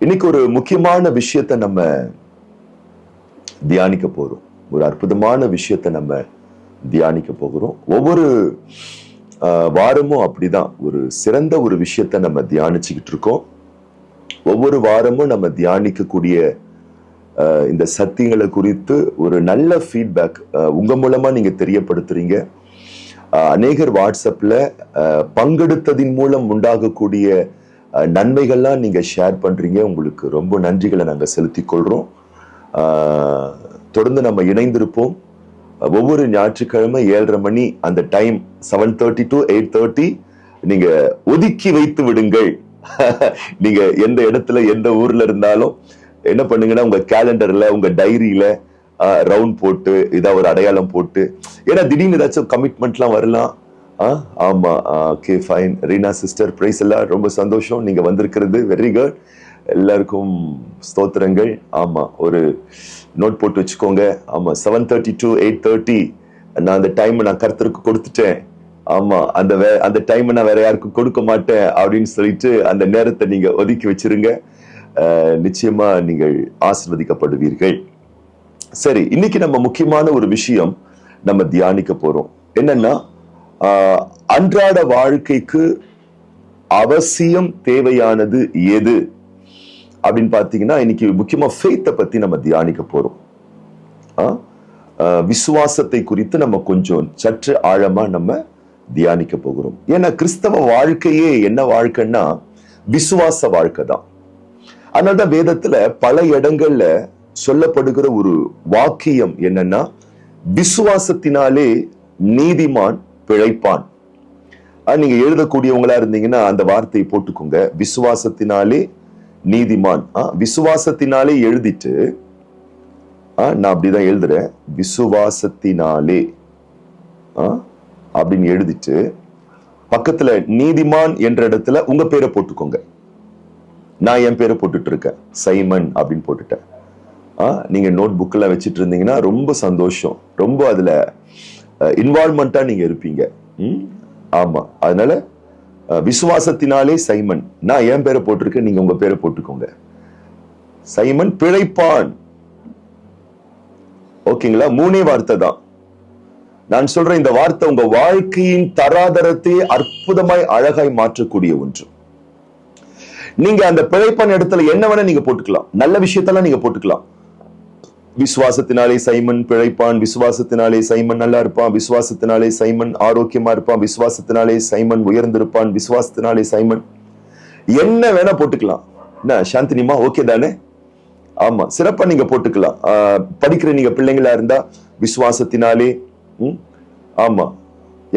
இன்னைக்கு ஒரு முக்கியமான விஷயத்தை நம்ம தியானிக்க போறோம். ஒரு அற்புதமான விஷயத்தை நம்ம தியானிக்க போகிறோம். ஒவ்வொரு வாரமும் அப்படிதான் ஒரு சிறந்த ஒரு விஷயத்தை நம்ம தியானிச்சுக்கிட்டு இருக்கோம். ஒவ்வொரு வாரமும் நம்ம தியானிக்கக்கூடிய இந்த சத்தியங்களை குறித்து ஒரு நல்ல ஃபீட்பேக் உங்க மூலமா நீங்க தெரியப்படுத்துறீங்க. அநேகர் வாட்ஸ்அப்ல பங்கெடுத்ததின் மூலம் உண்டாகக்கூடிய நன்மைகள்லாம் நீங்க ஷேர் பண்றீங்க. உங்களுக்கு ரொம்ப நன்றிகளை நாங்க செலுத்திக் கொள்றோம். தொடர்ந்து நம்ம இணைந்திருப்போம். ஒவ்வொரு ஞாயிற்றுக்கிழமை 7:30 மணி அந்த டைம் 7:30 to 8:30 நீங்க ஒதுக்கி வைத்து விடுங்கள். நீங்க எந்த இடத்துல எந்த ஊர்ல இருந்தாலும் என்ன பண்ணுங்கன்னா உங்க கேலண்டர்ல உங்க டைரியில ரவுண்ட் போட்டு இதா ஒரு அடையாளம் போட்டு, ஏன்னா திடீர்னு ஏதாச்சும் கமிட்மெண்ட்லாம் வரலாம். ஆமா, okay fine. Reena sister, praise எல்லாம் ரொம்ப சந்தோஷம் நீங்க வந்திருக்கிறது. Very good. எல்லாருக்கும் ஸ்தோத்திரங்கள். ஆமா, ஒரு நோட் போட்டு வச்சுக்கோங்க. ஆமா, 7:30 to 8:30 நான் அந்த டைம் நான் கர்த்தருக்கு கொடுத்துட்டேன். ஆமா, அந்த டைம் நான் வேற யாருக்கும் கொடுக்க மாட்டேன் அப்படின்னு சொல்லிட்டு அந்த நேரத்தை நீங்க ஒதுக்கி வச்சிருங்க. நிச்சயமா நீங்கள் ஆசீர்வதிக்கப்படுவீர்கள். சரி, இன்னைக்கு நம்ம முக்கியமான ஒரு விஷயம் நம்ம தியானிக்க போறோம். என்னன்னா, அன்றாட வாழ்க்கைக்கு அவசியம் தேவையானது எது அப்படின்னு பாத்தீங்கன்னா, இன்னைக்கு முக்கியமா ஃபெய்த்தை பத்தி நம்ம தியானிக்க போறோம். விசுவாசத்தை குறித்து நம்ம கொஞ்சம் சற்று ஆழமா நம்ம தியானிக்க போகிறோம். ஏன்னா கிறிஸ்தவ வாழ்க்கையே என்ன வாழ்க்கைன்னா விசுவாச வாழ்க்கை தான். அதனாலதான் வேதத்துல பல இடங்கள்ல சொல்லப்படுகிற ஒரு வாக்கியம் என்னன்னா, விசுவாசத்தினாலே நீதிமான் பிழைப்பான். நீங்க எழுதக்கூடியவங்களா இருந்தீங்கன்னா அந்த வார்த்தையை போட்டுக்கோங்க. விசுவாசத்தினாலே நீதிமான். விசுவாசத்தினாலே எழுதிட்டு, நான் அப்படிதான் எழுதுறேன். விசுவாசத்தினாலே அப்படின்னு எழுதிட்டு பக்கத்துல நீதிமான் என்ற இடத்துல உங்க பேரை போட்டுக்கோங்க. நான் என் பேரை போட்டுட்டு இருக்கேன், சைமன் அப்படின்னு போட்டுட்டேன். நீங்க நோட் புக்ல வச்சிட்டு இருந்தீங்கன்னா ரொம்ப சந்தோஷம். ரொம்ப அதுல இன்வால்வ்மெண்டா நீங்க இருப்பீங்க. ஆமா, அதனால விசுவாசத்தினாலே சைமன், நான் என் பேரை போட்டிருக்கேன், நீங்க உங்க பேரை போட்டுக்கோங்க. சைமன் பிழைப்பான். ஓகேங்களா? 3 வார்த்தை தான். நான் சொல்றேன், இந்த வார்த்தை உங்க வாழ்க்கையின் தராதரத்தை அற்புதமாய் அழகாய் மாற்றக்கூடிய ஒன்று. நீங்க அந்த பிழைப்பான் இடத்துல என்ன வேணா நீங்க போட்டுக்கலாம், நல்ல விஷயத்தெல்லாம் நீங்க போட்டுக்கலாம். விசுவாசத்தினாலே சைமன் பிழைப்பான், விசுவாசத்தினாலே சைமன் நல்லா இருப்பான், விசுவாசத்தினாலே சைமன் ஆரோக்கியமா இருப்பான், விசுவாசத்தினாலே சைமன் உயர்ந்திருப்பான், விசுவாசத்தினாலே சைமன் என்ன வேணா போட்டுக்கலாம். என்ன சாந்தினிமா, ஓகே தானே? ஆமா, சிறப்பா நீங்க போட்டுக்கலாம். படிக்கிற நீங்க பிள்ளைங்களா இருந்தா விசுவாசத்தினாலே, ஆமா,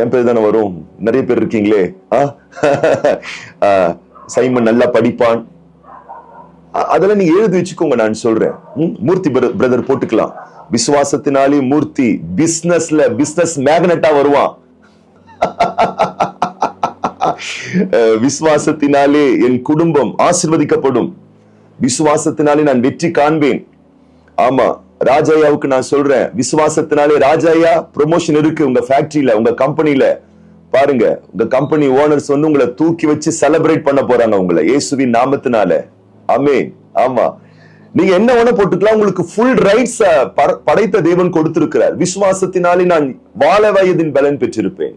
என் பேர் தானே வரும், நிறைய பேர் இருக்கீங்களே. சைமன் நல்லா படிப்பான், அதெல்லாம் நீங்க எழுதி வச்சுக்கோங்க. நான் சொல்றேன், மூர்த்தி பிரதர் போட்டுக்கலாம். விசுவாசத்தினாலே மூர்த்தி பிசினஸ் மேக்னட்டா வருவான். விசுவாசத்தினாலே என் குடும்பம் ஆசீர்வதிக்கப்படும், விசுவாசத்தினாலே நான் வெற்றி காண்பேன். ஆமா, ராஜாயாவுக்கு நான் சொல்றேன், விசுவாசத்தினாலே ராஜாயா ப்ரொமோஷன் இருக்கு உங்க ஃபேக்டரியில, உங்க கம்பெனில. பாருங்க, உங்க கம்பெனி ஓனர்ஸ் வந்து உங்களை தூக்கி வச்சு செலிப்ரேட் பண்ண போறாங்க உங்களை இயேசுவின் நாமத்தினால. ஆமென். ஆமா, நீங்க என்ன வேணா போட்டுக்கலாம். உங்களுக்கு ஃபுல் ரைட்ஸ் படைத்த தேவன் கொடுத்திருக்கிறார். விசுவாசத்தினாலே நான் வாழ வயதின் பலன் பெற்றிருப்பேன்,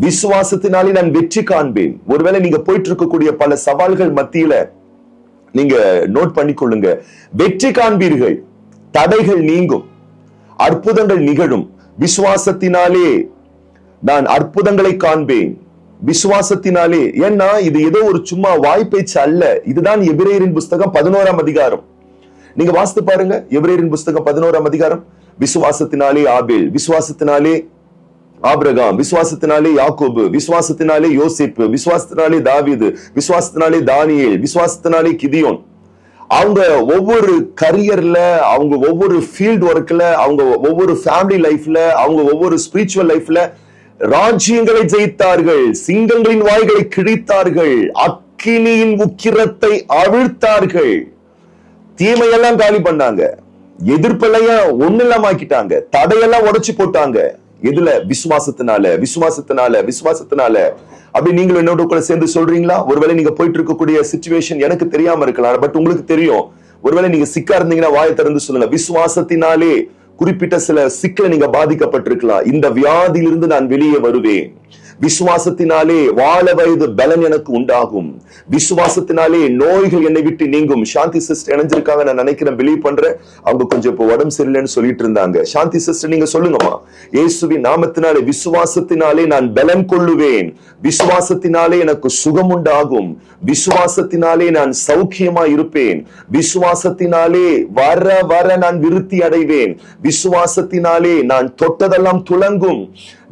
விசுவாசத்தினாலே நான் வெற்றி காண்பேன். ஒருவேளை நீங்க போயிட்டு இருக்கக்கூடிய பல சவால்கள் மத்தியில நீங்க நோட் பண்ணிக்கொள்ளுங்க, வெற்றி காண்பீர்கள், தடைகள் நீங்கும், அற்புதங்கள் நிகழும். விசுவாசத்தினாலே நான் அற்புதங்களை காண்பேன், விசுவாசத்தினாலே. ஏன்னா இது ஏதோ ஒரு சும்மா வாய்ப்பேச்சு அல்ல. இதுதான் எபிரேயரின் புஸ்தகம் 11ஆம் அதிகாரம். நீங்க வாசித்து பாருங்க, எபிரேயரின் புஸ்தகம் 11ஆம் அதிகாரம். விசுவாசத்தினாலே ஆபேல், விசுவாசத்தினாலே ஆபிரகாம், விசுவாசத்தினாலே யாக்கோபு, விசுவாசத்தினாலே யோசேப்பு, விசுவாசத்தினாலே தாவீது, விசுவாசத்தினாலே தானியேல், விசுவாசத்தினாலே கிதியோன். அவங்க ஒவ்வொரு கரியர்ல, அவங்க ஒவ்வொரு ஃபீல்ட் ஒர்க்ல, அவங்க ஒவ்வொரு ஃபேமிலி லைஃப்ல, அவங்க ஒவ்வொரு ஸ்பிரிச்சுவல் லைஃப்ல ராஜ்யங்களை ஜெயித்தார்கள், சிங்கங்களின் வாய்களை கிழித்தார்கள், அக்கினியின் உக்கிரத்தை அவிழ்த்தார்கள், தீமையெல்லாம் காலி பண்ணாங்க, எதிர்ப்பெல்லாம் ஒண்ணு இல்லாம ஆக்கிட்டாங்க, தடையெல்லாம் உடைச்சு போட்டாங்க. எதுல? விசுவாசத்தினால, விசுவாசத்தினால, விசுவாசத்தினால. அப்படி நீங்களும் என்னோட கூட சேர்ந்து சொல்றீங்களா? ஒருவேளை நீங்க போயிட்டு இருக்கக்கூடிய சிச்சுவேஷன் எனக்கு தெரியாம இருக்கலாம், பட் உங்களுக்கு தெரியும். ஒருவேளை நீங்க சிக்கா இருந்தீங்கன்னா வாயை திறந்து சொல்லுங்க, விசுவாசத்தினாலே குறிப்பிட்ட சில சிக்கலை நீங்க பாதிக்கப்பட்டிருக்கலாம். இந்த வியாதியிலிருந்து நான் வெளியே வருவேன். விசுவாசத்தினாலே வாழ வயது பலன் எனக்கு உண்டாகும். விசுவாசத்தினாலே நோய்கள் என்னை விட்டு நீங்கும். சாந்தி சிஸ்டர் இணைஞ்சிருக்காங்க, நான் நினைக்கிறேன், பிலீவ் பண்றேன். அவங்க கொஞ்சம் இப்போ உடம்பு சரியில்லைன்னு சொல்லிட்டு இருந்தாங்க. சாந்தி சிஸ்டர் நீங்க சொல்லுங்கம்மா. இயேசுவின் நாமத்தினாலே, விசுவாசத்தினாலே நான் பலன் கொள்ளுவேன். விசுவாசத்தினாலே எனக்கு சுகம் உண்டாகும். விசுவாசத்தினாலே நான் சௌக்கியமா இருப்பேன். விசுவாசத்தினாலே வர வர நான் விருத்தி அடைவேன். விசுவாசத்தினாலே நான் தொட்டதெல்லாம் துலங்கும்.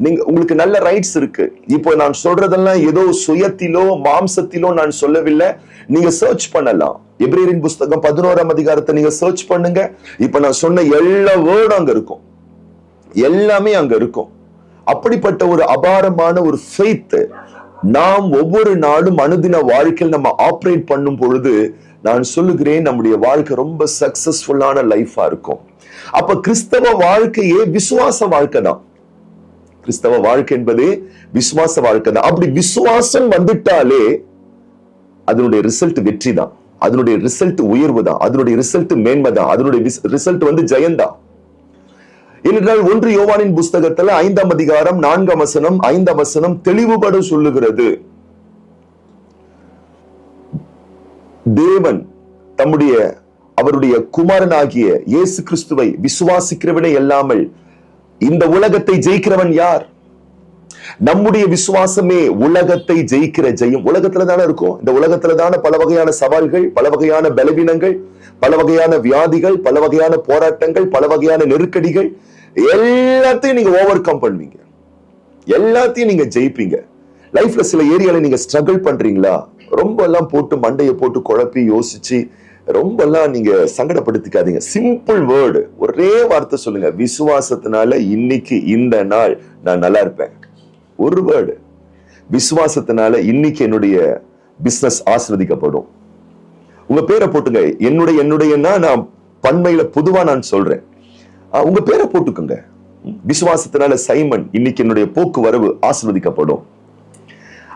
நீங்க உங்களுக்கு நல்ல ரைட்ஸ் இருக்கு. இப்போ நான் சொல்றதெல்லாம் ஏதோ சுயத்திலோ மாம்சத்திலோ நான் சொல்லவில்லை. நீங்க சர்ச் பண்ணலாம். எபிரேயரின் புஸ்தகம் 11ஆம் அதிகாரத்தை நீங்க சர்ச் பண்ணுங்க. இப்ப நான் சொன்ன எல்லா வேர்டும் அங்க இருக்கும், எல்லாமே அங்க இருக்கும். அப்படிப்பட்ட ஒரு அபாரமான ஒரு ஃபெய்த் நாம் ஒவ்வொரு நாளும் அனுதின வாழ்க்கையில் நம்ம ஆப்ரேட் பண்ணும் பொழுது, நான் சொல்லுகிறேன், நம்முடைய வாழ்க்கை ரொம்ப சக்சஸ்ஃபுல்லான லைஃபா இருக்கும். அப்ப கிறிஸ்தவ வாழ்க்கையே விசுவாச வாழ்க்கை தான். கிறிஸ்தவ வாழ்க்கை என்பது விசுவாச வாழ்க்கை தான். அப்படி விசுவாசம் வந்துட்டாலே அதனுடைய ரிசல்ட் வெற்றி தான், அதனுடைய ரிசல்ட் உயர்வு தான், அதனுடைய ரிசல்ட் மேன்மை தான், அதனுடைய ரிசல்ட் ஜெயந்தான். ஏனென்றால் 1 யோவானின் புஸ்தகத்துல 5ஆம் அதிகாரம் 4ஆம் வசனம் 5ஆம் வசனம் தெளிவுபட சொல்லுகிறது, தேவன் தம்முடைய அவருடைய குமாரனாகிய இயேசு கிறிஸ்துவை விசுவாசிக்கிறவனே அல்லாமல் இந்த உலகத்தை ஜெயிக்கிறவன் யார்? நம்முடைய விசுவாசமே உலகத்தை ஜெயிக்கிற ஜெயம். உலகத்துல தானே இருக்கும். இந்த உலகத்துல தானே பல வகையான சவால்கள், பல வகையான பலவீனங்கள், பல வகையான வியாதிகள், பல வகையான போராட்டங்கள், பல வகையான நெருக்கடிகள், எல்லாத்தையும் நீங்க ஓவர் கம் பண்ணுவீங்க, எல்லாத்தையும் நீங்க ஜெயிப்பீங்க. லைஃப்ல சில ஏரியால நீங்க ஸ்ட்ரகிள் பண்றீங்களா? ரொம்ப எல்லாம் போட்டு மண்டையை போட்டு குழப்பி யோசிச்சு ரொம்ப எல்லாம் நீங்க சங்கடப்படுத்திக்காதீங்க. சிம்பிள் வேர்டு, ஒரே வார்த்தை சொல்லுங்க, விசுவாசத்தினால இன்னைக்கு இந்த நாள் நான் நல்லா இருப்பேன். ஒரு வேர்டு, விசுவாசத்தினால இன்னைக்கு என்னுடைய பிசினஸ் ஆசீர்வதிக்கப்படும். உங்க பேரை போட்டுங்க. என்னுடையன்னா நான் பன்மையில பொதுவா நான் சொல்றேன், உங்க பேரை போட்டுக்கோங்க. விசுவாசத்தினால சைமன் இன்னைக்கு என்னுடைய போக்கு வரவு ஆசீர்வதிக்கப்படும்.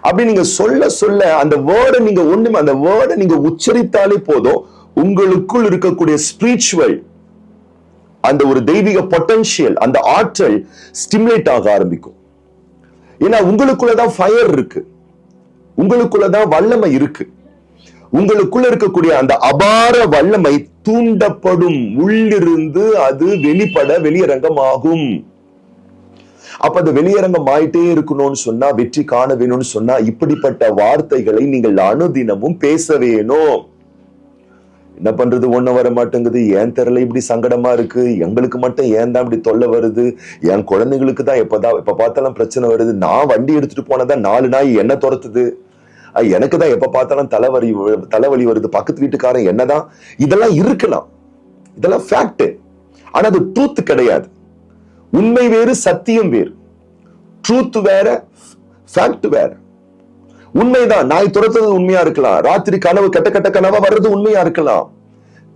அப்படி நீங்க சொல்ல சொல்ல அந்த வேர்டை நீங்க ஒண்ணுமே, அந்த வேர்டை நீங்க உச்சரித்தாலே போதும், உங்களுக்குள் இருக்கக்கூடிய ஸ்பிரிச்சுவல் அந்த ஒரு தெய்வீக பொட்டன்ஷியல், அந்த ஆற்றல் ஸ்டிமுலேட் ஆக ஆரம்பிக்கும். ஏன்னா உங்களுக்குள்ளதான் ஃபயர் இருக்கு, உங்களுக்குள்ளதான் வல்லமை இருக்கு. உங்களுக்குள்ள இருக்கக்கூடிய அந்த அபார வல்லமை தூண்டப்படும், உள்ளிருந்து அது வெளியரங்கமாகும். அப்ப அது வெளியரங்கம் ஆயிட்டே இருக்கணும்னு சொன்னா, வெற்றி காண வேணும்னு சொன்னா, இப்படிப்பட்ட வார்த்தைகளை நீங்கள் அனுதினமும் பேச வேணும். என்ன பண்றது, ஒண்ணும் வர மாட்டேங்குது, ஏன் தெரியல இப்படி சங்கடமா இருக்கு, எங்களுக்கு மட்டும் ஏன் தான் இப்படி தொல்லை வருது, என் குழந்தைங்களுக்கு தான் எப்ப பார்த்தாலும் பிரச்சனை வருது, நான் வண்டி எடுத்துட்டு போனதான் 4 நாய் என்ன துரத்துது, எனக்கு தான் எப்ப பார்த்தாலும் தலைவலி வருது, பக்கத்து வீட்டுக்காரன் என்னதான். இதெல்லாம் இருக்கலாம், இதெல்லாம் ஃபேக்ட். ஆனா அது ட்ரூத் கிடையாது. உண்மை வேறு, சத்தியம் வேறு. ட்ரூத் வேற, ஃபேக்ட் வேற. உண்மைதான், நாய் துரத்துறது உண்மையா இருக்கலாம், ராத்திரி கனவு கெட்ட கனவா வர்றது உண்மையா இருக்கலாம்.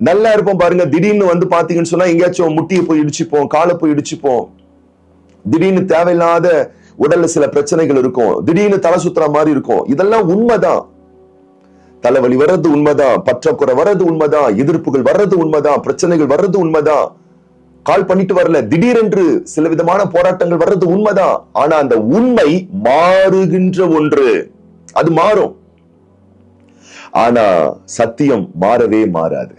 நல்லா இருப்போம் பாருங்க, திடீர்னு பாத்தீங்கன்னு சொன்னா எங்கேயாச்சும் முட்டியை போய் இடிச்சுப்போம், காலை போய் இடிச்சுப்போம். திடீர்னு தேவையில்லாத உடல்ல சில பிரச்சனைகள் இருக்கும், திடீர்னு தலை சுத்துற மாதிரி இருக்கும். இதெல்லாம் உண்மைதான். தலைவலி வர்றது உண்மைதான், பற்றாக்குறை வர்றது உண்மைதான், எதிர்ப்புகள் வர்றது உண்மைதான், பிரச்சனைகள் வர்றது உண்மைதான். கால் பண்ணிட்டு வரல, திடீரென்று சில விதமான போராட்டங்கள் வர்றது உண்மைதான். ஆனா அந்த உண்மை மாறுகின்ற ஒன்று, அது மாறும். ஆனா சத்தியம் மாறவே மாறாது.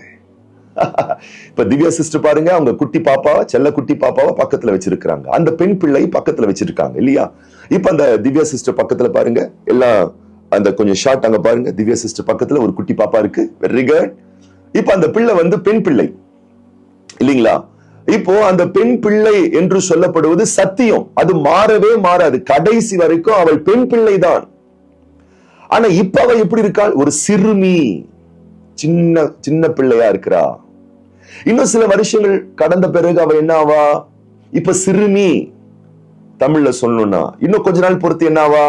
இப்ப திவ்யா சிஸ்டர் பாருங்க, அவங்க குட்டி பாப்பாவை, செல்ல குட்டி பாப்பாவை பக்கத்துல வச்சிருக்காங்க, அந்த பெண் பிள்ளை பக்கத்துல வச்சிருக்காங்க இல்லையா? இப்ப அந்த திவ்யா சிஸ்டர் பக்கத்துல பாருங்க, எல்லாம் அந்த கொஞ்சம் ஷார்ட் அங்க பாருங்க, திவ்யா சிஸ்டர் பக்கத்துல ஒரு குட்டி பாப்பா இருக்கு, வெரி குட். இப்ப அந்த பிள்ளை பெண் பிள்ளை இல்லீங்களா? இப்போ அந்த பெண் பிள்ளை என்று சொல்லப்படுவது சத்தியம், அது மாறவே மாறாது. கடைசி வரைக்கும் அவள் பெண் பிள்ளை தான். ஆனா இப்ப அவ எப்படி இருக்காள்? ஒரு சிறுமி, சின்ன சின்ன பிள்ளையா இருக்கிறா. இன்னும் சில வருஷங்கள் கடந்த பிறகு அவ என்ன ஆவா? இப்ப சிறுமி, தமிழ்ல சொல்லணும்னா இன்னும் கொஞ்ச நாள் பொறுத்து என்ன ஆவா?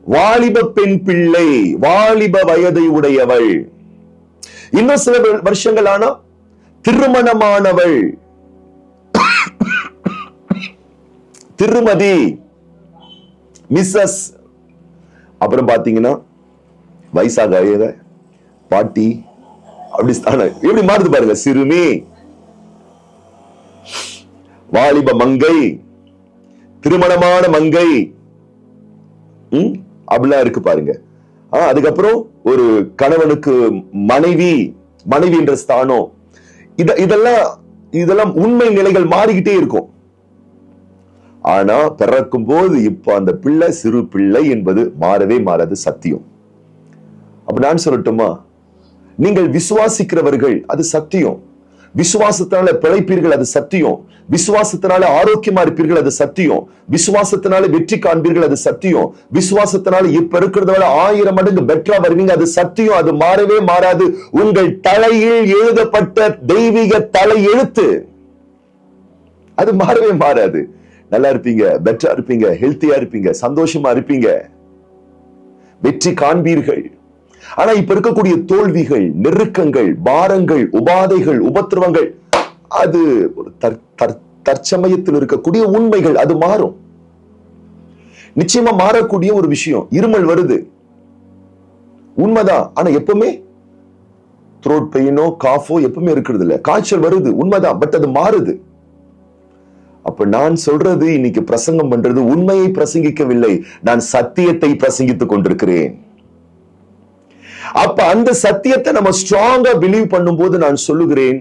வாலிப பெண் பிள்ளை, வாலிப வயதை உடையவள். இன்னும் சில வருஷங்கள் ஆனா திருமணமானவள். திருமதி, மிஸ்ஸஸ், அப்புறம் பாத்தீங்கன்னா வயசாக பாட்டி, அப்படி ஸ்தானம் எப்படி மாறுது பாருங்க. சிறுமி, வாலிப மங்கை, திருமணமான மங்கை, அப்படிலாம் இருக்கு பாருங்க. அதுக்கப்புறம் ஒரு கணவனுக்கு மனைவி, மனைவி என்ற ஸ்தானம். இதெல்லாம் உண்மை நிலைகள் மாறிக்கிட்டே இருக்கும். ஆனா பிறக்கும் போது இப்ப அந்த பிள்ளை சிறு பிள்ளை என்பது மாறவே மாறாது, சத்தியம். அப்ப நான் சொல்லட்டுமா, நீங்கள் விசுவாசிக்கிறவர்கள் அது சத்தியம். விசுவாசத்தினால பிழைப்பீர்கள், அது சத்தியம். விசுவாசத்தினால ஆரோக்கியமா இருப்பீர்கள், அது சத்தியம். விசுவாசத்தினால வெற்றி காண்பீர்கள், அது சத்தியம். விசுவாசத்தினால இப்ப இருக்கிறதால 1000 மடங்கு பெட்டரா வருவீங்க, அது சத்தியம். அது மாறவே மாறாது. உங்கள் தலையில் எழுதப்பட்ட தெய்வீக தலை எழுத்து, அது மாறவே மாறாது. நல்லா இருப்பீங்க, பெட்டரா இருப்பீங்க, ஹெல்த்தியா இருப்பீங்க, சந்தோஷமா இருப்பீங்க, வெற்றி காண்பீர்கள். ஆனா இப்ப இருக்கக்கூடிய தோல்விகள், நெருக்கங்கள், பாரங்கள், உபாதைகள், உபத்திரவங்கள், அது ஒரு தற்சமயத்தில் இருக்கக்கூடிய உண்மைகள். அது மாறும், நிச்சயமா மாறக்கூடிய ஒரு விஷயம். இருமல் வருது, உண்மைதான். ஆனா எப்பவுமே த்ரோட் பெயினோ காஃபோ எப்பவுமே இருக்கிறது இல்ல. காய்ச்சல் வருது, உண்மைதான். பட் அது மாறுது. அப்ப நான் சொல்றது, இன்னைக்கு பிரசங்கம் பண்றது உண்மையை பிரசங்கிக்கவில்லை, நான் சத்தியத்தை பிரசங்கித்துக் கொண்டிருக்கிறேன். அப்ப அந்த சத்தியத்தை நம்ம ஸ்ட்ராங்கா பிலீவ் பண்ணும்போது நான் சொல்லுகிறேன்,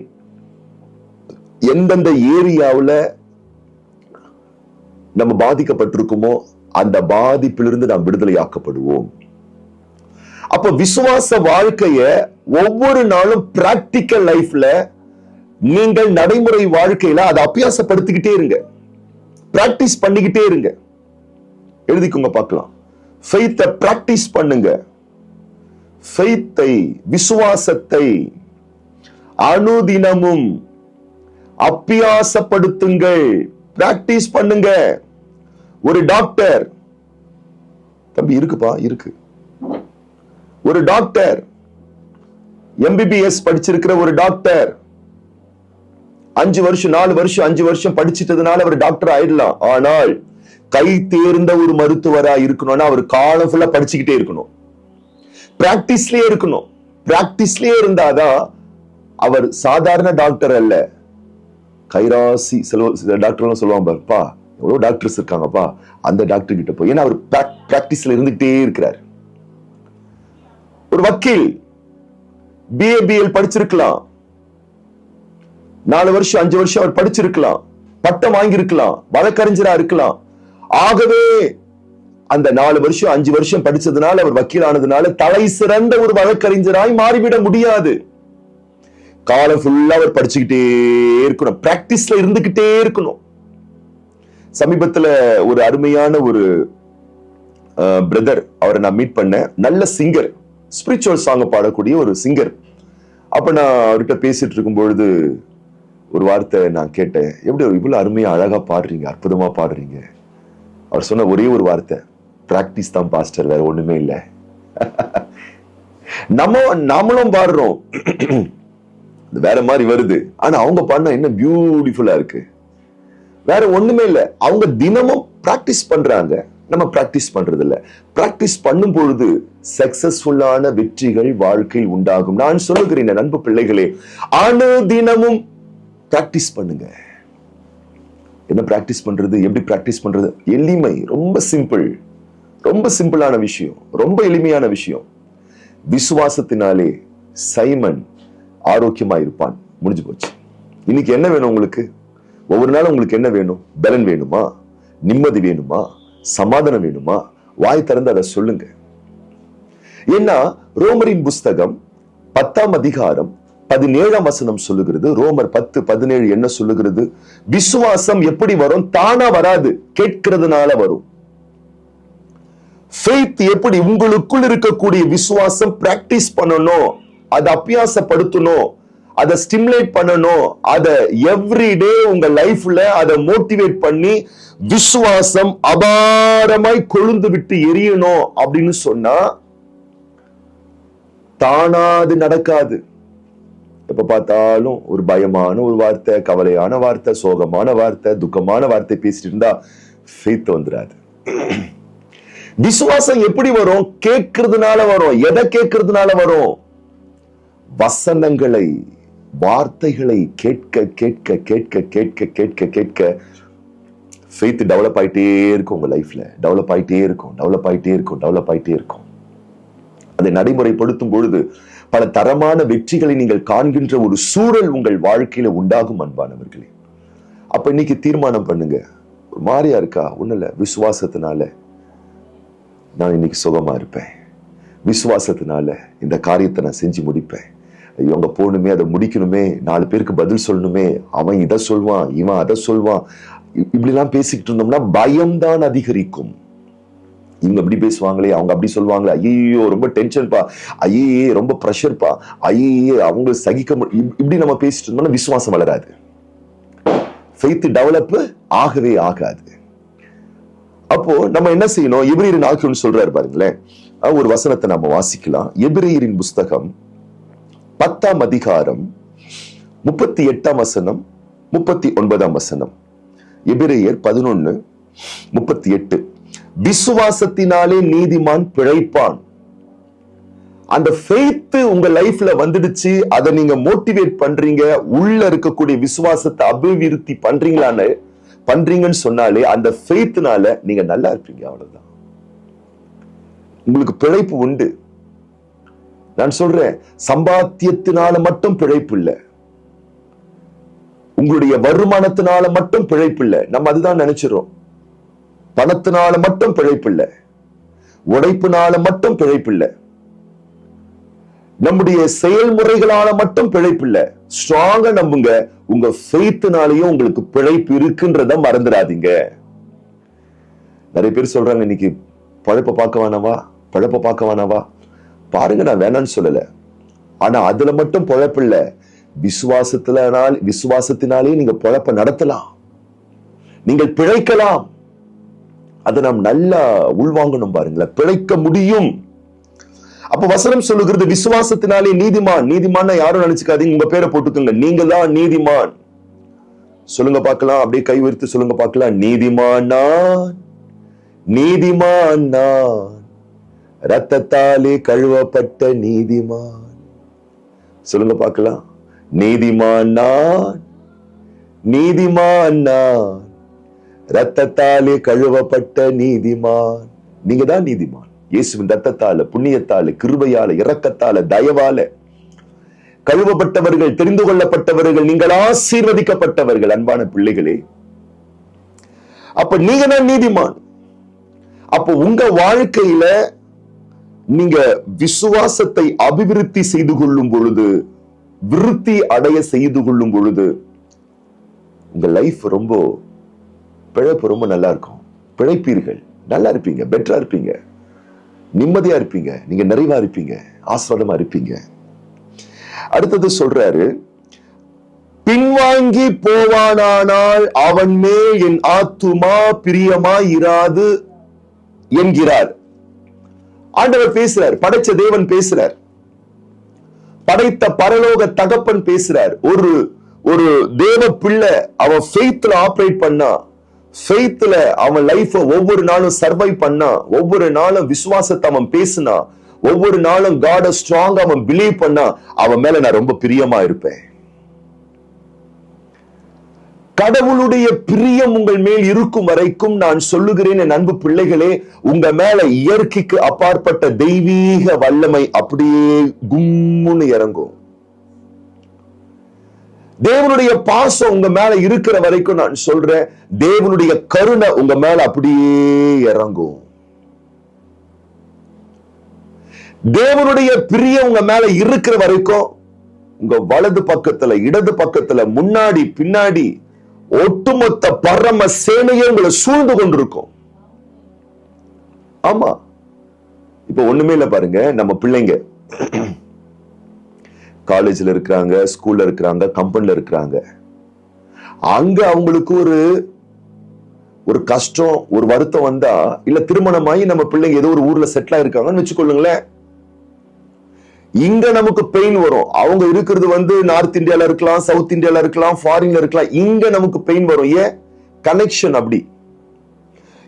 எந்தெந்த ஏரியாவுல நம்ம பாதிக்கப்பட்டிருக்குமோ அந்த பாதிப்பிலிருந்து நாம் விடுதலையாக்கப்படுவோம். அப்ப விசுவாச வாழ்க்கைய ஒவ்வொரு நாளும் பிராக்டிக்கல் லைஃப்ல நீங்கள் நடைமுறை வாழ்க்கையில அதை அபியாசப்படுத்திக்கிட்டே இருங்க, பிராக்டிஸ் பண்ணிக்கிட்டே இருங்க. எழுதிக்கோங்க பார்க்கலாம். ஃபெய்த்தை பிராக்டிஸ் பண்ணுங்க. ஃபெய்த்தை, விசுவாசத்தை அனுதினமும் அபியாசப்படுத்துங்கள், பிராக்டிஸ் பண்ணுங்க. ஒரு டாக்டர், தம்பி இருக்குப்பா, இருக்கு. ஒரு டாக்டர், எம்பிபிஎஸ் படிச்சிருக்கிற ஒரு டாக்டர் 5 வருஷம் 4 வருஷம் 5 வருஷம் படிச்சிட்டதுனால அவர் டாக்டர் ஆயிடலாம். ஆனால் கை தேர்ந்த ஒரு மருத்துவரா இருக்கணும்னா அவர் காலம் ஃபுல்லா படிச்சுக்கிட்டே இருக்கணும், பிராக்டிஸ்லயே இருக்கணும். பிராக்டிஸ்லயே இருந்தாதான் அவர் சாதாரண டாக்டர் அல்ல, கைராசி. சில டாக்டர் சொல்லுவாங்க, பா எவ்வளவு டாக்டர்ஸ் இருக்காங்கப்பா, அந்த டாக்டர் கிட்ட போய். ஏன்னா அவர் பிராக்டிஸ்ல இருந்துகிட்டே இருக்கிறார். ஒரு வக்கீல் பிஏபிஎல் படிச்சிருக்கலாம், 4 வருஷம் 5 வருஷம் அவர் படிச்சிருக்கலாம், பட்டம் வாங்கியிருக்கலாம், வழக்கறிஞரா இருக்கலாம். ஆகவே அந்த 4 வருஷம் 5 வருஷம் படிச்சதுனால அவர் வக்கீல் ஆனதுனால தலை சிறந்த ஒரு வழக்கறிஞராய் மாறிவிட முடியாது. காலம் ஃபுல்லா அவர் படிச்சுக்கிட்டே இருக்கணும், பிராக்டிஸ்ல இருந்துகிட்டே இருக்கணும். சமீபத்துல ஒரு அருமையான ஒரு பிரதர், அவரை நான் மீட் பண்ணேன். நல்ல சிங்கர், ஸ்பிரிச்சுவல் சாங் பாடக்கூடிய ஒரு சிங்கர். அப்ப நான் அவர்கிட்ட பேசிட்டு இருக்கும் பொழுது ஒரு வார்த்தை நான் கேட்டேன், எப்படி இவ்வளவு அருமையா அழகா பாடுறீங்க, அற்புதமா பாடுறீங்க. அவர் சொன்ன ஒரே ஒரு வார்த்தை, பிராக்டிஸ் தான் பாஸ்டர், வேற ஒண்ணுமே இல்ல. நாமளும் பாடுறோம், வேற மாதிரி வருது. ஆனா அவங்க பாடினா என்ன பியூட்டிஃபுல்லா இருக்கு, வேற ஒண்ணுமே இல்ல. அவங்க தினமும் பிராக்டிஸ் பண்றாங்க, நம்ம பிராக்டிஸ் பண்றது இல்ல. பிராக்டிஸ் பண்ணும் பொழுது சக்சஸ்ஃபுல்லான வெற்றிகள் வாழ்க்கையில் உண்டாகும். நான் சொல்லுகிறேன் அன்பு பிள்ளைகளே, அனுதினமும் பிராக்டிஸ் பண்ணுங்க. என்ன பிராக்டிஸ் பண்றது, எப்படி பிராக்டிஸ் பண்றது? எளிமை, ரொம்ப சிம்பிள், ரொம்ப சிம்பிளான விஷயம், ரொம்ப எளிமையான விஷயம். விசுவாசத்தினாலே சைமன் ஆரோக்கியமா இருப்பான். முடிஞ்சு போச்சு. இன்னைக்கு என்ன வேணும் உங்களுக்கு? ஒவ்வொரு நாளும் உங்களுக்கு என்ன வேணும்? பலன் வேணுமா? நிம்மதி வேணுமா? சமாதானம் வேணுமா? வாய் திறந்து அதை சொல்லுங்க. ஏன்னா ரோமரின் புஸ்தகம் 10ஆம் அதிகாரம் 17ஆம் வசனம் சொல்லுகிறது. ரோமர் 10:17 என்ன சொல்லுகிறது? விசுவாசம் எப்படி வரும்? தானா வராது, கேட்கிறதுனால வரும். ஃபெய்த் எப்படி? உங்களுக்குள் இருக்கக்கூடிய விசுவாசம் பிராக்டிஸ் பண்ணணும், அதை அபியாசப்படுத்தணும், அதை ஸ்டிமுலேட் பண்ணணும், அதை எவ்ரிடே உங்க லைஃப்ல அதை மோட்டிவேட் பண்ணி விசுவாசம் அபாரமாய் கொழுந்து விட்டு எரியணும் அப்படின்னு சொன்னா தானா அது நடக்காது. எப்ப பார்த்தாலும் ஒரு பயமான ஒரு வார்த்தை, கவலையான வார்த்தை, சோகமான வார்த்தை, துக்கமான வார்த்தை பேசிட்டு இருந்தா ஃபெய்த் வந்துராது. விசுவாசம் எப்படி வரும்? கேட்கறதுனால வரும். எதை கேட்கறதுனால வரும்? வசனங்களை, வார்த்தைகளை கேட்க கேட்க கேட்க கேட்க கேட்க கேட்க ஃபெய்த் டெவலப் ஆயிட்டே இருக்கும். உங்க லைஃப்ல டெவலப் ஆயிட்டே இருக்கும், டெவலப் ஆயிட்டே இருக்கும், டெவலப் ஆயிட்டே இருக்கும். அதை நடைமுறைப்படுத்தும் பொழுது பல தரமான வெற்றிகளை நீங்கள் காண்கின்ற ஒரு சூழல் உங்கள் வாழ்க்கையில உண்டாகும் அன்பானவர்களே. அப்ப இன்னைக்கு தீர்மானம் பண்ணுங்க. ஒரு மாதிரியா இருக்கா? ஒண்ணு இல்ல, விசுவாசத்தினால நான் இன்னைக்கு சுகமா இருப்பேன். விசுவாசத்தினால இந்த காரியத்தை நான் செஞ்சு முடிப்பேன். ஐயோ, அங்க போகணுமே, அதை முடிக்கணுமே, 4 பேருக்கு பதில் சொல்லணுமே, அவன் இதை சொல்வான், இவன் அதை சொல்வான், இப்படி எல்லாம் பேசிக்கிட்டு இருந்தோம்னா பயம்தான் அதிகரிக்கும். இவங்க அப்படி பேசுவாங்களே, அவங்க அப்படி சொல்லுவாங்களே, ஐயோ ரொம்ப டென்ஷன்பா, ஐயே ரொம்ப ப்ரெஷர்ப்பா, ஐயே அவங்க சகிக்க இப்படி நம்ம பேசிட்டு இருந்தோம்னா விசுவாசம் வளராது. ஃபெய்த் டெவலப் ஆகவே ஆகாது. அப்போ நம்ம என்ன செய்யணும்? எபிரேயர் 4 சொல்றாரு பாருங்களேன். ஒரு வசனத்தை நாம வாசிக்கலாம். எபிரேயரின் புஸ்தகம் 10ஆம் அதிகாரம் 38ஆம் வசனம் 39ஆம் வசனம். எபிரேயர் 11:38. விசுவாசத்தினாலே நீதிமான் பிழைப்பான். அந்த ஃபெய்த் உங்க லைஃப்ல வந்துடுச்சு. அதை நீங்க மோட்டிவேட் பண்றீங்க, உள்ள இருக்கக்கூடிய விசுவாசத்தை அபிவிருத்தி பண்றீங்கன்னு சொன்னாலே அந்த ஃபெய்த்னால நீங்க நல்லா இருப்பீங்க. அவ்வளவுதான். உங்களுக்கு பிழைப்பு உண்டு. நான் சொல்றேன், சம்பாத்தியத்தினால மட்டும் பிழைப்பு இல்லை, உங்களுடைய வருமானத்தினால மட்டும் பிழைப்பு இல்லை. நம்ம அதுதான் நினைச்சிரோம். பணத்தினால மட்டும் பிழைப்பு இல்லை, உழைப்பினால மட்டும் பிழைப்பு இல்லை, நம்முடைய செயல்முறைகளால மட்டும் பிழைப்பு இல்லை. ஸ்ட்ராங்கா நம்புங்க, உங்க ஃபெய்த்னாலேயும் உங்களுக்கு பிழைப்பு இருக்குன்றத மறந்துடாதீங்க. நிறைய பேர் சொல்றாங்க, இன்னைக்கு பழப்ப பார்க்க வேணாவா பாருங்க, நான் வேணான்னு சொல்லல. ஆனா அதுல மட்டும் பொழப்பு இல்ல. விசுவாசத்தினாலே நீங்க பொழப்ப நடத்தலாம், நீங்கள் பிழைக்கலாம். அதை நாம் நல்லா உள்வாங்கணும். பாருங்களேன், பிழைக்க முடியும். அப்ப வசனம் சொல்லுகிறது, விசுவாசத்தினாலே நீதிமான் யாரும் நினைச்சுக்காதீங்க, உங்க பேரை போட்டுக்கோங்க, நீங்க தான் நீதிமான். சொல்லுங்க பார்க்கலாம், அப்படியே கை உயர்த்தி சொல்லுங்க பார்க்கலாம். நீதிமான் நான், ரத்தத்தாலே கழுவப்பட்ட நீதிமான். சொல்லுங்க பார்க்கலாம். நீதிமான் நான், ரத்தத்தாலே கழுவப்பட்ட நீதிமான். நீங்க தான் நீதிமான். இயேசுவின் ரத்தத்தால, புண்ணியத்தால, கிருபையால, இரக்கத்தால, தயவால கழுவப்பட்டவர்கள், தெரிந்து கொள்ளப்பட்டவர்கள், நீங்கள் ஆசீர்வதிக்கப்பட்டவர்கள். அன்பான பிள்ளைகளே, அப்ப நீங்க தான் நீதிமான். அப்ப உங்க வாழ்க்கையில நீங்க விசுவாசத்தை அபிவிருத்தி செய்து கொள்ளும் பொழுது, விருத்தி அடைய செய்து கொள்ளும் பொழுது, உங்க லைஃப் பிழைப்பு ரொம்ப நல்லா இருக்கும். பிழைப்பீர்கள், நல்லா இருப்பீங்க, பெட்டரா இருப்பீங்க, நிம்மதியா இருப்பீங்க, நீங்க நிறைவா இருப்பீங்க, ஆஸ்வாதமா இருப்பீங்க. அடுத்தது சொல்றாரு, பின்வாங்கி போவானானால் அவன் மேல் என் ஆத்துமா பிரியமாய் இராது என்கிறார். ஆண்டவர் பேசுறார், படைச்ச தேவன் பேசுறார், படைத்த பரலோக தகப்பன் பேசுறார். ஒரு தேவ பிள்ளை அவன் ஃபெய்த்ல ஆபரேட் பண்ணா, ஃபெய்த்ல அவன் லைஃப ஒவ்வொரு நாளும் சர்வை பண்ணா, ஒவ்வொரு நாளும் விசுவாசத்தை அவன் பேசினா, ஒவ்வொரு நாளும் காட ஸ்ட்ராங்கா அவன் பிலீவ் பண்ணா, அவன் மேல நான் ரொம்ப பிரியமா இருப்பேன். கடவுளுடைய பிரியம் உங்கள் மேல் இருக்கும் வரைக்கும் நான் சொல்லுகிறேன், என் அன்பு பிள்ளைகளே, உங்க மேல இயற்கைக்கு அப்பாற்பட்ட தெய்வீக வல்லமை அப்படியே கும்முன்னு இறங்கும். தேவனுடைய பாசம் உங்க மேல இருக்கிற வரைக்கும் நான் சொல்றேன், தேவனுடைய கருணை உங்க மேல அப்படியே இறங்கும். தேவனுடைய பிரியம் உங்க மேல இருக்கிற வரைக்கும் உங்க வலது பக்கத்துல, இடது பக்கத்துல, முன்னாடி, பின்னாடி ஒட்டுமொத்த பரம சேனையே உங்களை சூழ்ந்து கொண்டிருக்கும். ஆமா, இப்ப ஒண்ணுமே இல்ல பாருங்க, நம்ம பிள்ளைங்க காலேஜ்ல இருக்கிறாங்க, ஸ்கூல்ல இருக்கிறாங்க, கம்பெனில இருக்கிறாங்க. அங்க அவங்களுக்கு ஒரு கஷ்டம், ஒரு வருத்தம் வந்தா, இல்ல திருமணமாயி நம்ம பிள்ளைங்க ஏதோ ஒரு ஊர்ல செட்டில் ஆயிருக்காங்கன்னு வச்சுக்கொள்ளுங்களேன், இங்க நமக்கு பெயின் வரும். அவங்க இருக்கிறது நார்த் இந்தியால இருக்கலாம், சவுத் இந்தியால இருக்கலாம், ஃபாரின்ல இருக்கலாம். இங்க நமக்கு பெயின் வரும். ஏன்? கனெக்ஷன் அப்படி.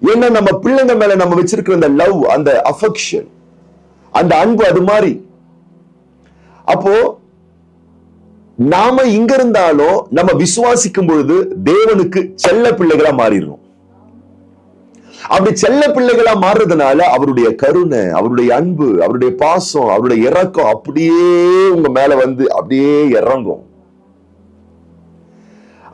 ஏன்னா நம்ம பிள்ளைங்க மேல நம்ம வச்சிருக்கிற அந்த லவ், அந்த அஃபெக்ஷன், அந்த அன்பு அது மாதிரி. அப்போ நாம இங்க இருந்தாலும் நம்ம விசுவாசிக்கும் பொழுது தேவனுக்கு செல்ல பிள்ளைகளா மாறிடுறோம். அப்படி செல்ல பிள்ளைகளா மாறுறதுனால அவருடைய கருணை, அவருடைய அன்பு, அவருடைய பாசம், அவருடைய இரக்கம் அப்படியே உங்க மேல வந்து அப்படியே இறங்கும்.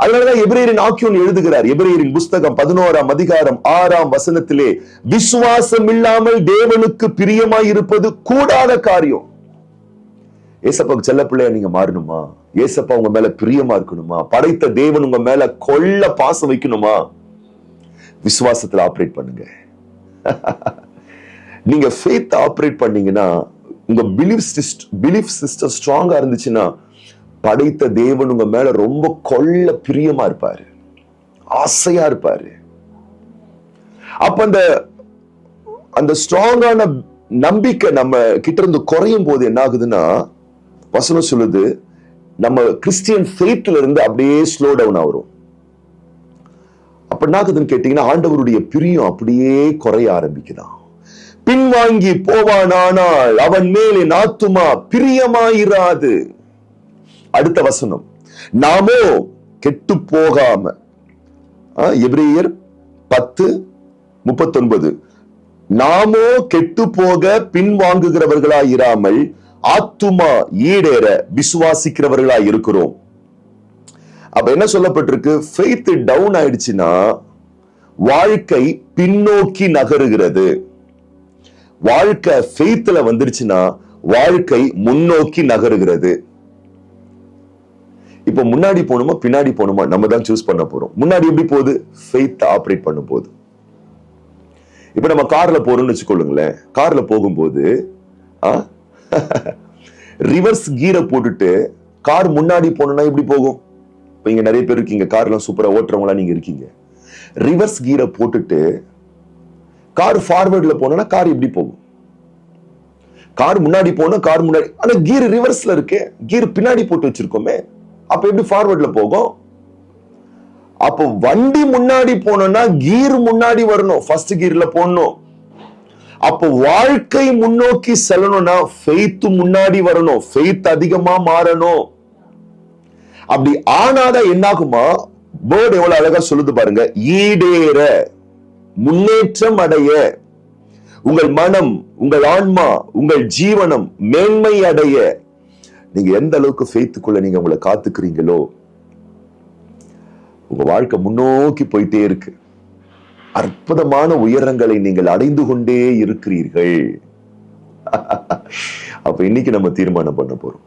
அதனாலதான் எபிரேயரின் ஆக்கியோன் எழுதுகிறார், எபிரேயரின் புஸ்தகம் 11ஆம் அதிகாரம் 6ஆம் வசனத்திலே, விசுவாசம் இல்லாமல் தேவனுக்கு பிரியமாய் இருப்பது கூடாத காரியம். ஏசப்பாவுக்கு செல்ல பிள்ளையா நீங்க மாறணுமா? ஏசப்பா உங்க மேல பிரியமா இருக்கணுமா? படைத்த தேவன் உங்க மேல கொள்ள பாசம் வைக்கணுமா? விசுவாசத்துல ஆபரேட் பண்ணுங்க. நீங்க ஃபெய்த் ஆபரேட் பண்ணீங்கன்னா, உங்க பிலீஃப் சிஸ்டம் ஸ்ட்ராங்கா இருந்துச்சுன்னா, படைத்த தேவன் உங்க மேல ரொம்ப கொள்ள பிரியமா இருப்பாரு, ஆசையா இருப்பாரு. அப்ப அந்த ஸ்ட்ராங்கான நம்பிக்கை நம்ம கிட்ட இருந்து குறையும் போது என்ன ஆகுதுன்னா, வசனம் சொல்லுது, நம்ம கிறிஸ்டியன் ஃபெய்த்ல இருந்து அப்படியே ஸ்லோ டவுன் ஆகும். அப்ப என்ன ஆகுதுன்னு கேட்டீங்கன்னா, ஆண்டவருடைய பிரியம் அப்படியே குறைய ஆரம்பிக்குதான். பின்வாங்கி போவானானால் அவன் மேலே என் ஆத்துமா பிரியமாயிராது. அடுத்த வசனம், நாமோ கெட்டு போகாம, எபிரேயர் 10:39, நாமோ கெட்டு போக பின்வாங்குகிறவர்களாயிராமல் ஆத்துமா ஈடேற விசுவாசிக்கிறவர்களா இருக்கிறோம். அப்ப என்ன சொல்லப்பட்டிருக்கு? ஃபெய்த் டவுன் ஆயிடுச்சுன்னா வாழ்க்கை பின்னோக்கி நகருகிறது. வாழ்க்கை ஃபெய்த்ல வந்துருச்சுன்னா வாழ்க்கை முன்னோக்கி நகருகிறது. இப்ப முன்னாடி போகணுமா பின்னாடி போகணுமா நம்ம தான் சூஸ் பண்ண போறோம். முன்னாடி எப்படி போகுது? ஃபெய்த் ஆபரேட் பண்ணும் போது. இப்ப நம்ம கார்ல போறோம்னு வச்சுக்கொள்ளுங்களேன். கார்ல போகும்போது ரிவர்ஸ் கீரை போட்டுட்டு கார் முன்னாடி போனா எப்படி போகும்? இப்ப இங்க நிறைய பேர் இருக்கீங்க, கார்லாம் சூப்பரா ஓட்டுறவங்களா நீங்க இருக்கீங்க. ரிவர்ஸ் கீரை போட்டுட்டு கார் ஃபார்வர்ட்ல போனா கார் எப்படி போகும்? கார் முன்னாடி போனா கார் முன்னாடி, ஆனா கீர் ரிவர்ஸ்ல இருக்கு, கீர் பின்னாடி போட்டு வச்சிருக்கோமே, அப்ப எப்படி ஃபார்வர்ட்ல போகும்? அப்போ வண்டி முன்னாடி போனோம்னா கீர் முன்னாடி வரணும், ஃபர்ஸ்ட் கீர்ல போடணும். அப்போ வாழ்க்கை முன்னோக்கி செல்லணும்னா ஃபெய்த் முன்னாடி வரணும், ஃபெய்த் அதிகமா மாறணும். அப்படி ஆனாதான் என்னாகுமா? வேர்ட் எவ்வளவு அழகா சொல்லுது பாருங்க, ஈடேற, முன்னேற்றம் அடைய, உங்கள் மனம், உங்கள் ஆன்மா, உங்கள் ஜீவனம் மேன்மை அடைய நீங்க எந்த அளவுக்கு ஃபெய்த்துக்குள்ள நீங்க உங்களை காத்துக்கிறீங்களோ உங்க வாழ்க்கை முன்னோக்கி போயிட்டே இருக்கு. அற்புதமான உயரங்களை நீங்கள் அடைந்து கொண்டே இருக்கிறீர்கள். அப்ப இன்னைக்கு நம்ம தீர்மானம் பண்ண போறோம்.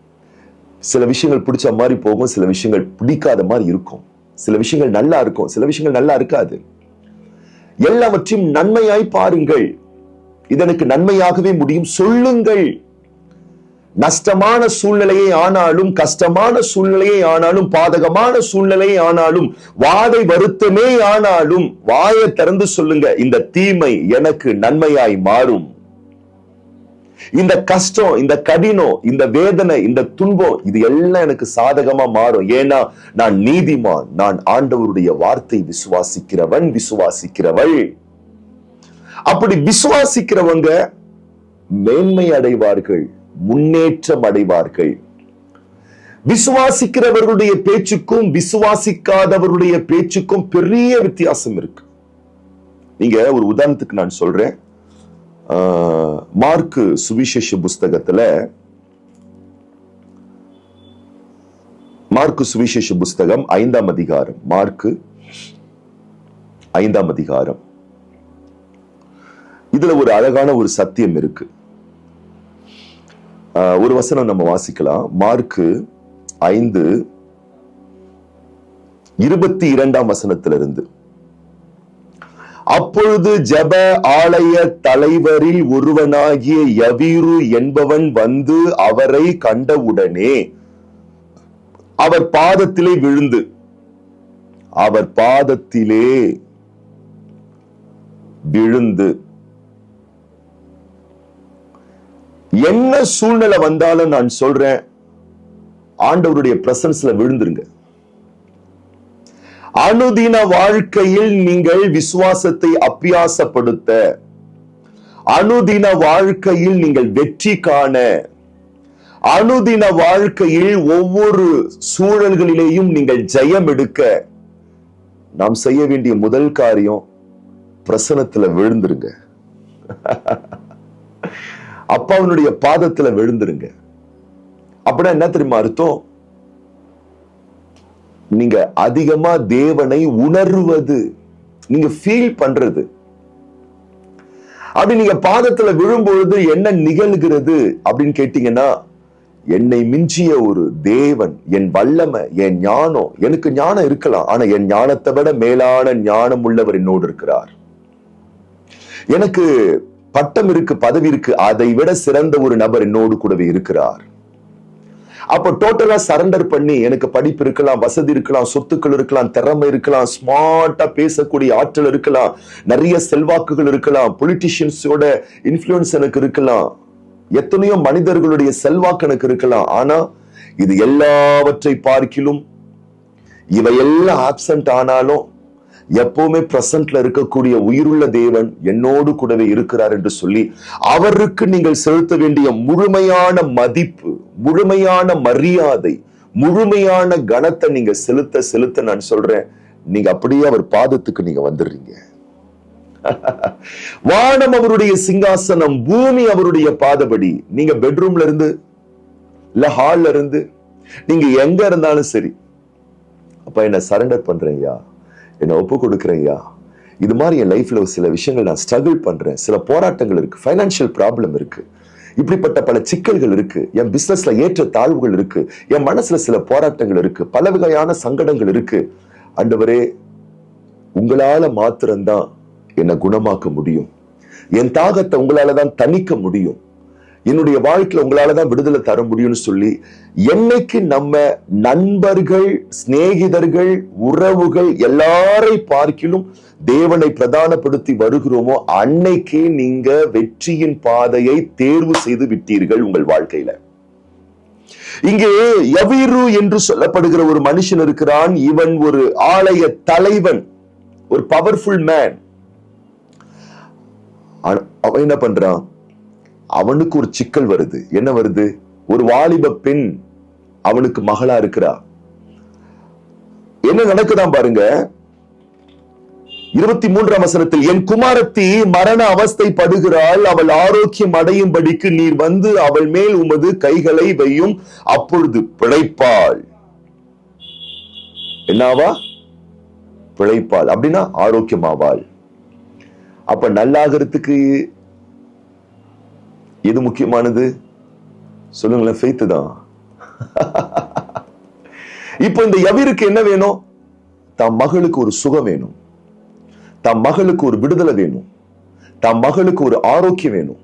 சில விஷயங்கள் பிடிச்ச மாதிரி போகும், சில விஷயங்கள் பிடிக்காத மாதிரி இருக்கும், சில விஷயங்கள் நல்லா இருக்கும், சில விஷயங்கள் நல்லா இருக்காது. எல்லாவற்றையும் நன்மையாய் பாருங்கள். இதனுக்கு நன்மையாகவே முடியும் சொல்லுங்கள். நஷ்டமான சூழ்நிலையை ஆனாலும், கஷ்டமான சூழ்நிலையை ஆனாலும், பாதகமான சூழ்நிலையை ஆனாலும், வாதை வருத்தமே ஆனாலும் வாயை திறந்து சொல்லுங்க, இந்த தீமை எனக்கு நன்மையாய் மாறும். இந்த கஷ்டம், இந்த கடினம், இந்த வேதனை, இந்த துன்பம், இது எல்லாம் எனக்கு சாதகமா மாறும். ஏன்னா நான் நீதிமான், நான் ஆண்டவருடைய வார்த்தை விசுவாசிக்கிறவன், விசுவாசிக்கிறவள். அப்படி விசுவாசிக்கிறவங்க மேன்மை அடைவார்கள், முன்னேற்றம் அடைவார்கள். விசுவாசிக்கிறவர்களுடைய பேச்சுக்கும் விசுவாசிக்காதவருடைய பேச்சுக்கும் பெரிய வித்தியாசம் இருக்கு. நீங்க ஒரு உதாரணத்துக்கு நான் சொல்றேன். மார்க்கு சுவிசேஷ புஸ்தகத்துல, மார்க்கு சுவிசேஷ புஸ்தகம் 5ஆம் அதிகாரம், மார்க்கு 5ஆம் அதிகாரம், இதுல ஒரு அழகான ஒரு சத்தியம் இருக்கு. ஒரு வசனம் நம்ம வாசிக்கலாம். மார்க்கு 5:22 வசனத்திலிருந்து, அப்பொழுது ஜெப ஆலய தலைவரில் ஒருவனாகிய யவீரு என்பவன் வந்து அவரை கண்டவுடனே அவர் பாதத்திலே விழுந்து, அவர் பாதத்திலே விழுந்து, என்ன சூழ்நிலை வந்தாலும் நான் சொல்றேன், ஆண்டவருடைய பிரசன்ஸ்ல விழுந்துருங்க. அனுதின வாழ்க்கையில் நீங்கள் விசுவாசத்தை அபியாசப்படுத்த, அனுதின வாழ்க்கையில் நீங்கள் வெற்றி காண, அனுதின வாழ்க்கையில் ஒவ்வொரு சூழல்களிலேயும் நீங்கள் ஜெயம் எடுக்க நாம் செய்ய வேண்டிய முதல் காரியம் பிரசனத்துல விழுந்துருங்க. அப்பாவுடைய பாதத்துல விழுந்துருங்க. அப்படின்னா என்ன தெரியுமா அர்த்தம்? நீங்க அதிகமா தேவனை உணர்வது, நீங்க ஃபீல் பண்றது. அப்படி நீங்க பாதத்துல விழும்பொழுது என்ன நிகழ்கிறது அப்படின்னு கேட்டீங்கன்னா, என்னை மிஞ்சிய ஒரு தேவன், என் வல்லமை, என் ஞானம், எனக்கு ஞானம் இருக்கலாம், ஆனா என் ஞானத்தை விட மேலான ஞானம் உள்ளவர் என்னோடு இருக்கிறார். எனக்கு பட்டம் இருக்கு, பதவி இருக்கு, அதை விட சிறந்த ஒரு நபர் என்னோடு கூடவே இருக்கிறார். அப்ப டோட்டலா சரண்டர் பண்ணி, எனக்கு படிப்பு இருக்கலாம், வசதி இருக்கலாம், சொத்துக்கள் இருக்கலாம், திறமை இருக்கலாம், ஸ்மார்ட்டா பேசக்கூடிய ஆற்றல் இருக்கலாம், நிறைய செல்வாக்குகள் இருக்கலாம், பொலிட்டிஷியன்ஸோட இன்ஃப்ளூயன்ஸ் எனக்கு இருக்கலாம், எத்தனையோ மனிதர்களுடைய செல்வாக்கு எனக்கு இருக்கலாம். ஆனா இது எல்லாவற்றை பார்க்கிலும், இவையெல்லாம் ஆப்சென்ட் ஆனாலும் எப்பவுமே பிரசன்ட்ல இருக்கக்கூடிய உயிருள்ள தேவன் என்னோடு கூடவே இருக்கிறார் என்று சொல்லி அவருக்கு நீங்கள் செலுத்த வேண்டிய முழுமையான மதிப்பு, முழுமையான மரியாதை, முழுமையான கனத்தை நீங்க செலுத்த செலுத்த நான் சொல்றேன், நீங்க அப்படியே அவர் பாதத்துக்கு நீங்க வந்துடுறீங்க. வானம் அவருடைய சிங்காசனம், பூமி அவருடைய பாதபடி. நீங்க பெட்ரூம்ல இருந்து இல்ல ஹால்ல இருந்து நீங்க எங்க இருந்தாலும் சரி, அப்ப என்ன சரண்டர் பண்றேன்யா, என்ன ஒப்பு கொடுக்குறேன்யா. இது மாதிரி என் லைஃப்ல சில விஷயங்கள் நான் ஸ்ட்ரகிள் பண்றேன், சில போராட்டங்கள் இருக்கு, ஃபைனான்சியல் ப்ராப்ளம் இருக்கு, இப்படிப்பட்ட பல சிக்கல்கள் இருக்கு, என் பிசினஸ்ல ஏற்ற தாழ்வுகள் இருக்கு, என் மனசுல சில போராட்டங்கள் இருக்கு, பல வகையான சங்கடங்கள் இருக்கு. ஆண்டவரே, உங்களால மாத்திரம்தான் என்னை குணமாக்க முடியும், என் தாகத்தை உங்களாலதான் தணிக்க முடியும், என்னுடைய வாழ்க்கையில உங்களாலதான் விடுதலை தர முடியும்னு சொல்லி, என்னைக்கு நம்ம நண்பர்கள், சிநேகிதர்கள், உறவுகள் எல்லாரை பார்க்கிலும் தேவனை பிரதானப்படுத்தி வருகிறோமோ, அன்னைக்கு நீங்க வெற்றியின் பாதையை தேர்வு செய்து விட்டீர்கள் உங்கள் வாழ்க்கையில. இங்கே யவீரு என்று சொல்லப்படுகிற ஒரு மனுஷன் இருக்கிறான். இவன் ஒரு ஆலய தலைவன், ஒரு பவர்ஃபுல் மேன். அவன் என்ன பண்றான்? அவனுக்கு ஒரு சிக்கல் வருது. என்ன வருது? ஒரு வாலிப பெண் அவனுக்கு மகளா இருக்கிறா. என்ன நடக்குதான் பாருங்க. 23ஆம் வசனத்தில், என் குமாரத்தி மரண அவஸ்தை படுகிறாள், அவள் ஆரோக்கியம் அடையும்படிக்கு நீர் வந்து அவள் மேல் உமது கைகளை வையும், அப்பொழுது பிழைப்பாள். என்னவா? பிழைப்பாள். அப்படின்னா ஆரோக்கியமாவாள். அப்ப நல்லாகிறதுக்கு எது முக்கியமானது? சொல்லுங்களேன், ஃபெய்த் தான். இப்போ இந்த யவீருக்கு என்ன வேணும்? தம் மகளுக்கு ஒரு சுகம் வேணும், தம் மகளுக்கு ஒரு விடுதலை வேணும், தம் மகளுக்கு ஒரு ஆரோக்கியம் வேணும்,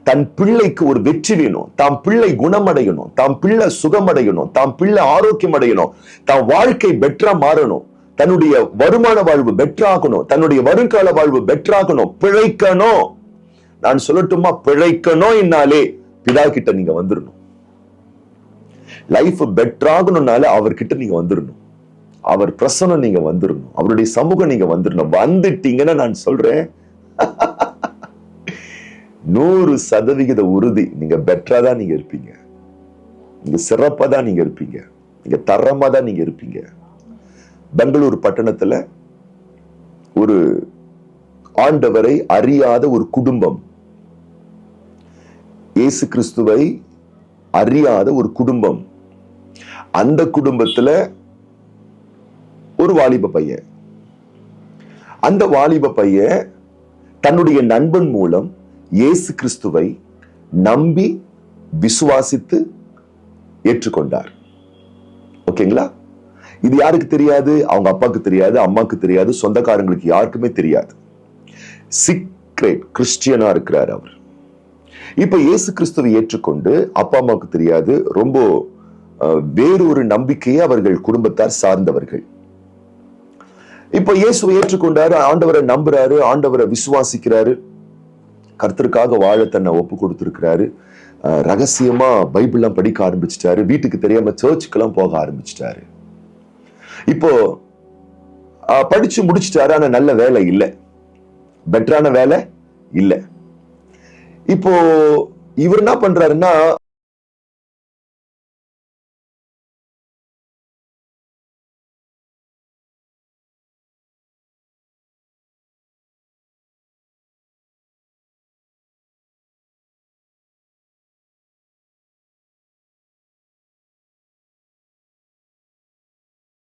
தன் பிள்ளைக்கு ஒரு வெற்றி வேணும், தாம் பிள்ளை குணமடையணும், தாம் பிள்ளை சுகமடையணும், தாம் பிள்ளை ஆரோக்கியம் அடையணும், தாம் வாழ்க்கை பெட்டரா மாறணும், தன்னுடைய வருமான வாழ்வு பெட்டராகணும், தன்னுடைய வருங்கால வாழ்வு பெட்டராகணும், பிழைக்கணும். நான் சொல்லட்டுமா? பிழைக்கணும் என்னாலே பிதா கிட்ட நீங்க வந்துடணும். லைஃப் பெட்டராகணும்னால அவர்கிட்ட நீங்க வந்துடணும், அவர் பிரசன்னம் நீங்க வந்துடணும், அவருடைய சமூகம் நீங்க வந்துடணும். வந்துட்டீங்கன்னா நான் சொல்றேன் 100% உறுதி, நீங்க பெட்டரா தான் நீங்க இருப்பீங்க, நீங்க சிறப்பா தான் நீங்க இருப்பீங்க, நீங்க தரமா தான் நீங்க இருப்பீங்க. பெங்களூர் பட்டணத்துல ஒரு ஆண்டவரை அறியாத ஒரு குடும்பம், இயேசு கிறிஸ்துவை அறியாத ஒரு குடும்பம். அந்த குடும்பத்துல ஒரு வாலிப பையன், அந்த வாலிப பையன் தன்னுடைய நண்பன் மூலம் இயேசு கிறிஸ்துவை நம்பி விசுவாசித்து ஏற்றுக்கொண்டார். ஓகேங்களா? இது யாருக்கு தெரியாது? அவங்க அப்பாவுக்கு தெரியாது, அம்மாக்கு தெரியாது, சொந்தக்காரங்களுக்கு யாருக்குமே தெரியாது. சீக்ரெட் கிறிஸ்டியனா இருக்கிறார் அவர். இப்ப இயேசு கிறிஸ்துவை ஏற்றுக்கொண்டு அப்பா அம்மாவுக்கு தெரியாது, ரொம்ப வேறொரு நம்பிக்கையை அவர்கள் குடும்பத்தார் சார்ந்தவர்கள். இப்ப இயேசுவை ஏற்றுக்கொண்டாரு, ஆண்டவரை நம்புறாரு, ஆண்டவரை விசுவாசிக்கிறாரு, கர்த்தருக்காக வாழ தன்னை ஒப்பு கொடுத்திருக்கிறாரு, ரகசியமா பைபிள்லாம் படிக்க ஆரம்பிச்சிட்டாரு, வீட்டுக்கு தெரியாம சர்ச்சுக்கெல்லாம் போக ஆரம்பிச்சிட்டாரு. இப்போ படிச்சு முடிச்சுட்டாரு, ஆனா நல்ல வேலை இல்லை, பெட்டரான வேலை இல்லை. இப்போ இவர் என்ன பண்றாருன்னா